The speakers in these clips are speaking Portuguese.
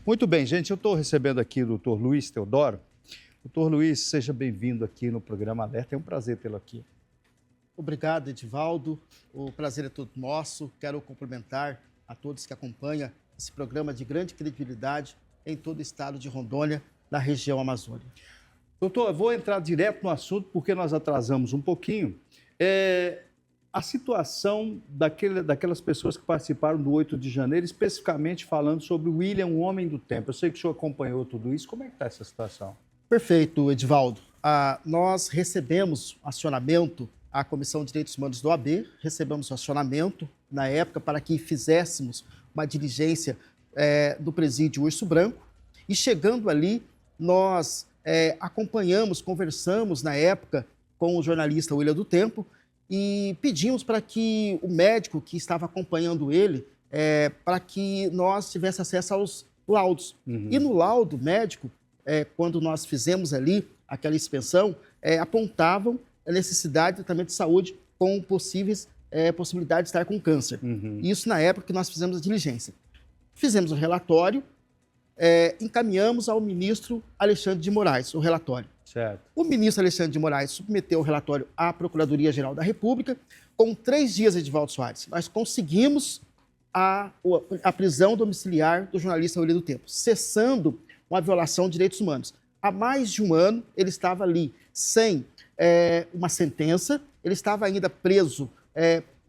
Muito bem, gente, eu estou recebendo aqui o doutor Luiz Teodoro. Doutor Luiz, seja bem-vindo aqui no programa Alerta, é um prazer tê-lo aqui. Obrigado, Edivaldo. O prazer é todo nosso. Quero cumprimentar a todos que acompanham esse programa de grande credibilidade em todo o estado de Rondônia, na região Amazônia. Doutor, eu vou entrar direto no assunto porque nós atrasamos um pouquinho. A situação daquelas pessoas que participaram do 8 de janeiro, especificamente falando sobre o William, o homem do tempo. Eu sei que o senhor acompanhou tudo isso. Como é que está essa situação? Perfeito, Edivaldo. Nós recebemos acionamento, a Comissão de Direitos Humanos do OAB, recebemos acionamento na época para que fizéssemos uma diligência do presídio Urso Branco e chegando ali, nós acompanhamos, conversamos na época com o jornalista William do Tempo e pedimos para que o médico que estava acompanhando ele, para que nós tivéssemos acesso aos laudos. Uhum. E no laudo médico, quando nós fizemos ali aquela inspeção, apontavam a necessidade de tratamento de saúde com possibilidade de estar com câncer. Uhum. Isso na época que nós fizemos a diligência. Fizemos o relatório, encaminhamos ao ministro Alexandre de Moraes o relatório. Certo. O ministro Alexandre de Moraes submeteu o relatório à Procuradoria-Geral da República. Com 3 dias, Edivaldo Soares, nós conseguimos a prisão domiciliar do jornalista William do Tempo, cessando uma violação de direitos humanos. Há mais de um ano, ele estava ali sem uma sentença, ele estava ainda preso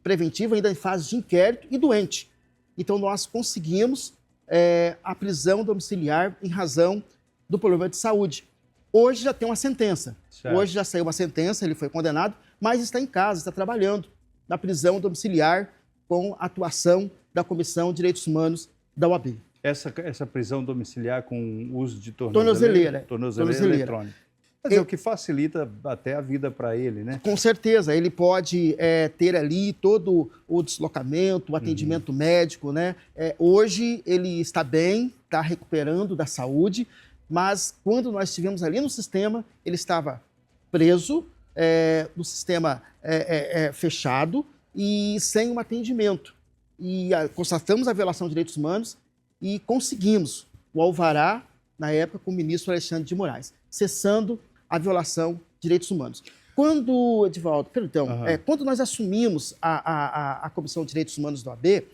preventivo, ainda em fase de inquérito e doente. Então, nós conseguimos a prisão domiciliar em razão do problema de saúde. Hoje já tem uma sentença. Certo. Hoje já saiu uma sentença, ele foi condenado, mas está em casa, está trabalhando na prisão domiciliar com a atuação da Comissão de Direitos Humanos da OAB. Essa prisão domiciliar com uso de Tornozeleira eletrônica. Quer dizer, o que facilita até a vida para ele, né? Com certeza, ele pode ter ali todo o deslocamento, o atendimento médico, né? Hoje ele está bem, está recuperando da saúde, mas quando nós estivemos ali no sistema, ele estava preso, no sistema fechado e sem um atendimento. E constatamos a violação de direitos humanos e conseguimos o alvará, na época, com o ministro Alexandre de Moraes, cessando a violação de direitos humanos. Quando, Edivaldo, perdão, quando nós assumimos a Comissão de Direitos Humanos do OAB,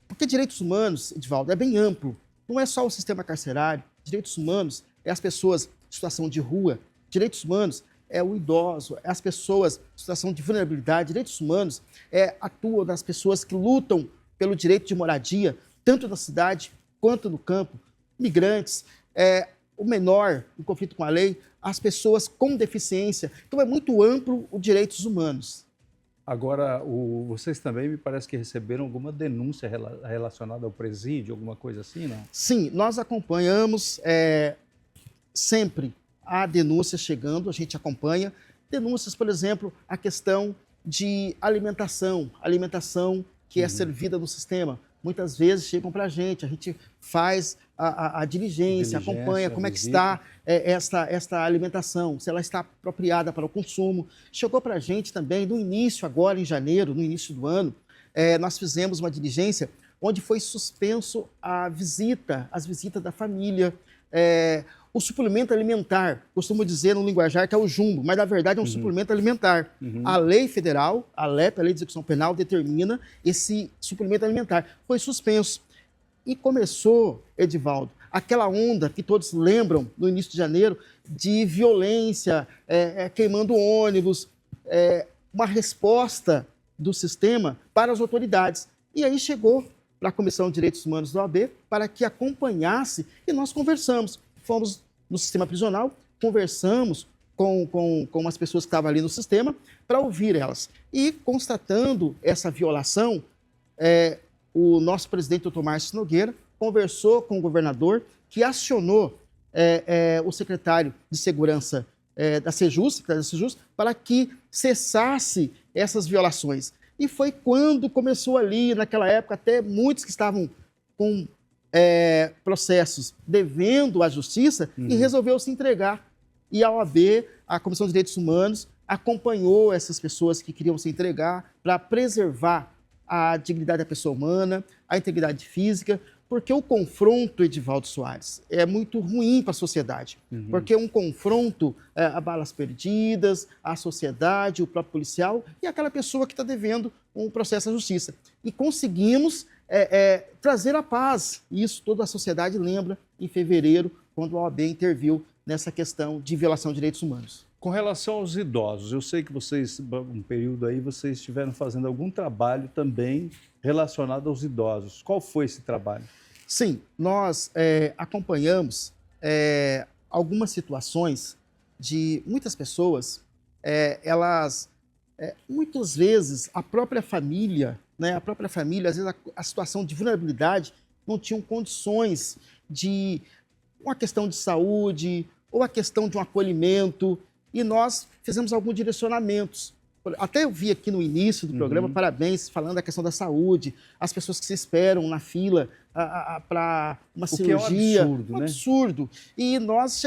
porque direitos humanos, Edivaldo, é bem amplo. Não é só o sistema carcerário. Direitos humanos é as pessoas em situação de rua. Direitos humanos é o idoso, é as pessoas em situação de vulnerabilidade. Direitos humanos atuam nas pessoas que lutam pelo direito de moradia, tanto na cidade quanto no campo. Migrantes, o menor em conflito com a lei, as pessoas com deficiência. Então é muito amplo os direitos humanos. Agora, vocês também me parece que receberam alguma denúncia relacionada ao presídio, alguma coisa assim, não? Sim, nós acompanhamos sempre a denúncia chegando, a gente acompanha. Denúncias, por exemplo, a questão de alimentação que é servida no sistema. Muitas vezes chegam para a gente faz a diligência, acompanha como é que está esta alimentação, se ela está apropriada para o consumo. Chegou para a gente também, no início, agora em janeiro, no início do ano, nós fizemos uma diligência onde foi suspenso as visitas da família, o suplemento alimentar, costumo dizer no linguajar que é o jumbo, mas na verdade é um suplemento alimentar. A lei federal, a LEP, a Lei de Execução Penal, determina esse suplemento alimentar. Foi suspenso. E começou, Edivaldo, aquela onda que todos lembram no início de janeiro de violência, queimando ônibus, uma resposta do sistema para as autoridades. E aí chegou para a Comissão de Direitos Humanos da OAB para que acompanhasse e nós conversamos. Fomos no sistema prisional, conversamos com as pessoas que estavam ali no sistema para ouvir elas. E constatando essa violação, o nosso presidente, doutor Márcio Nogueira, conversou com o governador, que acionou o secretário de Segurança da Sejus, para que cessasse essas violações. E foi quando começou ali, naquela época, até muitos que estavam com processos devendo à justiça e resolveu se entregar. E a OAB, a Comissão de Direitos Humanos, acompanhou essas pessoas que queriam se entregar para preservar a dignidade da pessoa humana, a integridade física, Porque o confronto, Edivaldo Soares, é muito ruim para a sociedade. Porque um confronto abala as perdidas, a sociedade, o próprio policial e aquela pessoa que está devendo um processo à justiça. E conseguimos trazer a paz. Isso toda a sociedade lembra em fevereiro, quando a OAB interviu nessa questão de violação de direitos humanos. Com relação aos idosos, eu sei que vocês, um período aí, vocês estiveram fazendo algum trabalho também relacionado aos idosos. Qual foi esse trabalho? Sim, nós acompanhamos algumas situações de muitas pessoas, elas, muitas vezes, a própria família, né, às vezes a situação de vulnerabilidade, não tinham condições de uma questão de saúde ou a questão de um acolhimento, e nós fizemos alguns direcionamentos. Até eu vi aqui no início do programa, parabéns, falando da questão da saúde, as pessoas que se esperam na fila para uma cirurgia. É um absurdo, um né? absurdo. E nós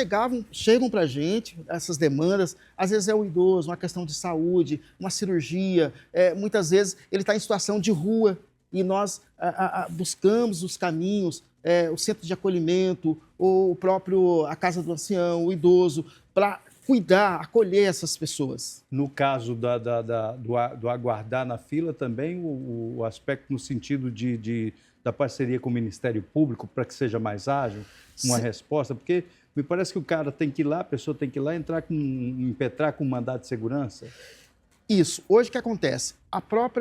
chegam para a gente essas demandas, às vezes é o idoso, uma questão de saúde, uma cirurgia, muitas vezes ele está em situação de rua, e nós buscamos os caminhos, o centro de acolhimento, ou a casa do ancião, o idoso, para cuidar, acolher essas pessoas. No caso do aguardar na fila também, o aspecto no sentido da parceria com o Ministério Público para que seja mais ágil, uma resposta, porque me parece que o cara tem que ir lá, a pessoa tem que ir lá impetrar com um mandado de segurança. Isso. Hoje o que acontece?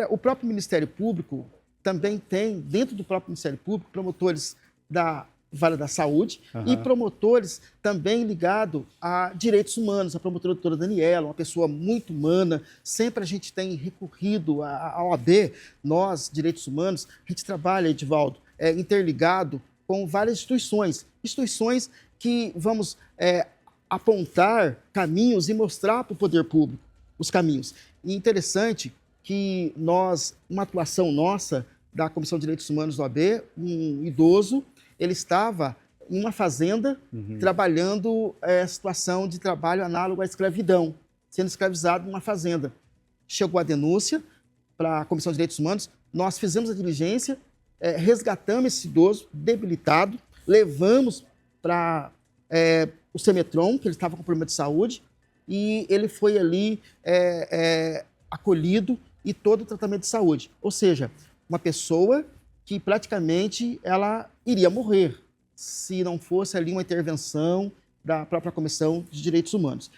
O próprio Ministério Público também tem, dentro do próprio Ministério Público, promotores da Vara da Saúde e promotores também ligados a direitos humanos. A promotora doutora Daniela, uma pessoa muito humana, sempre a gente tem recorrido à OAB, nós, direitos humanos, a gente trabalha, Edivaldo, interligado com várias instituições que vamos apontar caminhos e mostrar para o poder público os caminhos. E interessante que uma atuação nossa, da Comissão de Direitos Humanos da OAB, um idoso, ele estava em uma fazenda trabalhando situação de trabalho análogo à escravidão, sendo escravizado numa fazenda. Chegou a denúncia para a Comissão de Direitos Humanos, nós fizemos a diligência, resgatamos esse idoso debilitado, levamos para o Semetron, que ele estava com problema de saúde, e ele foi ali acolhido e todo o tratamento de saúde. Ou seja, uma pessoa que praticamente ela iria morrer se não fosse ali uma intervenção da própria Comissão de Direitos Humanos.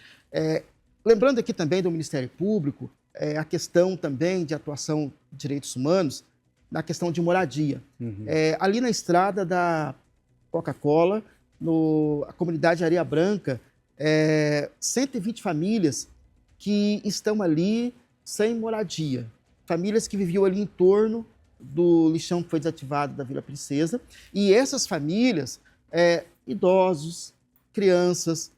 Lembrando aqui também do Ministério Público, a questão também de atuação de direitos humanos, na questão de moradia. Ali na estrada da Coca-Cola, a comunidade Areia Branca, 120 famílias que estão ali sem moradia. Famílias que viviam ali em torno do lixão que foi desativado da Vila Princesa, e essas famílias, idosos, crianças,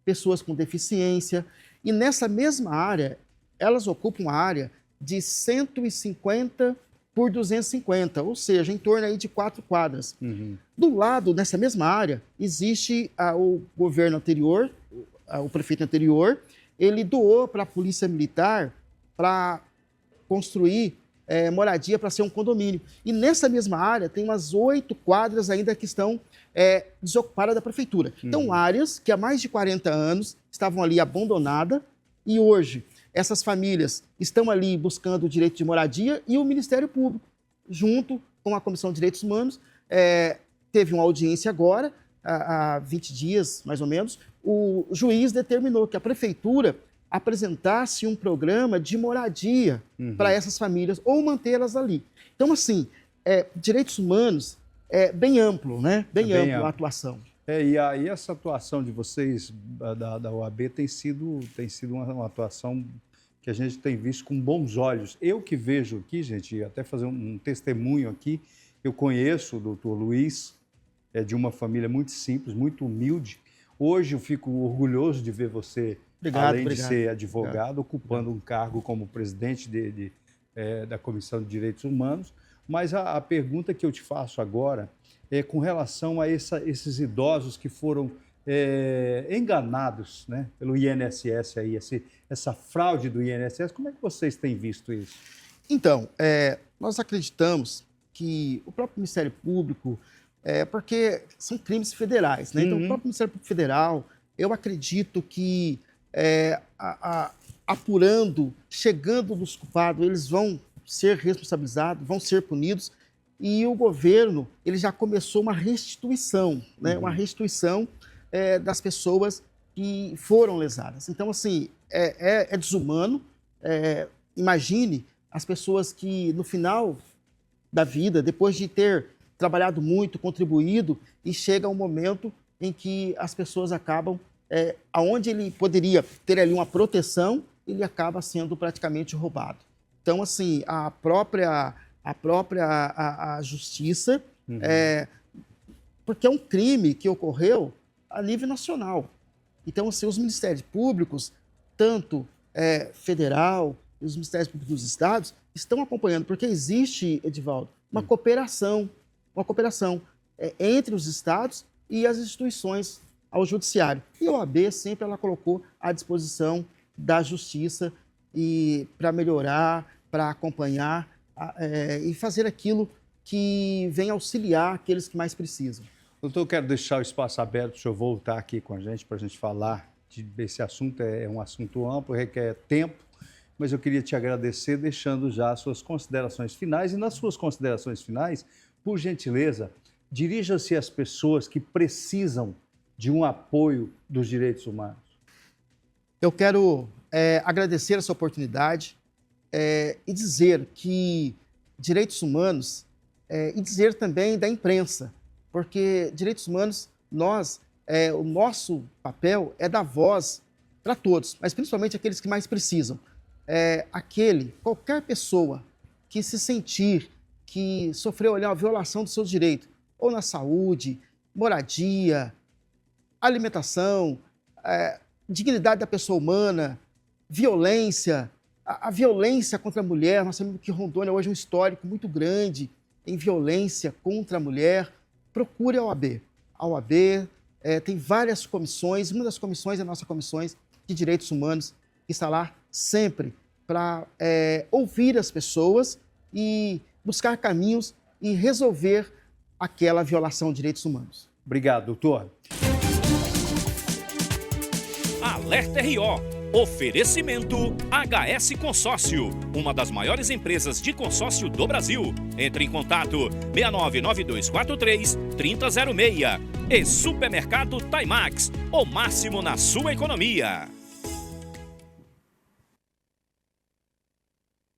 pessoas com deficiência, e nessa mesma área, elas ocupam uma área de 150 por 250, ou seja, em torno aí de 4 quadras. Do lado, nessa mesma área, existe o governo anterior, o prefeito anterior, ele doou para a Polícia Militar para construir moradia para ser um condomínio. E nessa mesma área tem umas 8 quadras ainda que estão desocupadas da prefeitura. Então, áreas que há mais de 40 anos estavam ali abandonadas e hoje essas famílias estão ali buscando o direito de moradia e o Ministério Público, junto com a Comissão de Direitos Humanos, teve uma audiência agora, há 20 dias mais ou menos, o juiz determinou que a prefeitura apresentasse um programa de moradia para essas famílias ou mantê-las ali. Então, assim, direitos humanos é bem amplo, né? Bem amplo a atuação. E aí essa atuação de vocês, da OAB, tem sido uma atuação que a gente tem visto com bons olhos. Eu que vejo aqui, gente, até fazer um testemunho aqui, eu conheço o doutor Luiz, de uma família muito simples, muito humilde. Hoje eu fico orgulhoso de ver você, além de ser advogado, ocupando um cargo como presidente da Comissão de Direitos Humanos. Mas a pergunta que eu te faço agora é com relação a esses idosos que foram enganados, né, pelo INSS, aí, essa fraude do INSS. Como é que vocês têm visto isso? Então, nós acreditamos que o próprio Ministério Público, porque são crimes federais, né? Então, o próprio Ministério Público Federal, eu acredito que apurando, chegando nos culpados, eles vão ser responsabilizados, vão ser punidos, e o governo ele já começou uma restituição, né? Uma restituição das pessoas que foram lesadas. Então, assim, é desumano. Imagine as pessoas que, no final da vida, depois de ter trabalhado muito, contribuído, e chega um momento em que as pessoas acabam, aonde ele poderia ter ali uma proteção, ele acaba sendo praticamente roubado. Então, assim, a própria justiça, porque é um crime que ocorreu a nível nacional. Então, assim, os ministérios públicos, tanto federal, os ministérios públicos dos estados, estão acompanhando, porque existe, Edivaldo, uma cooperação entre os estados e as instituições ao judiciário. E a OAB sempre ela colocou à disposição da justiça e para melhorar, para acompanhar e fazer aquilo que vem auxiliar aqueles que mais precisam. Doutor, eu quero deixar o espaço aberto para o senhor voltar aqui com a gente, para a gente falar desse assunto. É um assunto amplo, requer tempo, mas eu queria te agradecer, deixando já as suas considerações finais. E nas suas considerações finais, por gentileza, dirija-se às pessoas que precisam de um apoio dos direitos humanos. Eu quero agradecer essa oportunidade e dizer que direitos humanos, e dizer também da imprensa, porque direitos humanos, o nosso papel é dar voz para todos, mas principalmente aqueles que mais precisam. Qualquer pessoa que se sentir que sofreu a violação dos seus direitos, ou na saúde, moradia, alimentação, dignidade da pessoa humana, violência, a violência contra a mulher. Nós sabemos que Rondônia hoje é um histórico muito grande em violência contra a mulher. Procure a OAB. A OAB tem várias comissões, uma das comissões é a nossa Comissão de Direitos Humanos, que está lá sempre para ouvir as pessoas e buscar caminhos e resolver aquela violação de direitos humanos. Obrigado, doutor. Alerta RO. Oferecimento HS Consórcio, uma das maiores empresas de consórcio do Brasil. Entre em contato 699243-3006. E Supermercado Timax, o máximo na sua economia.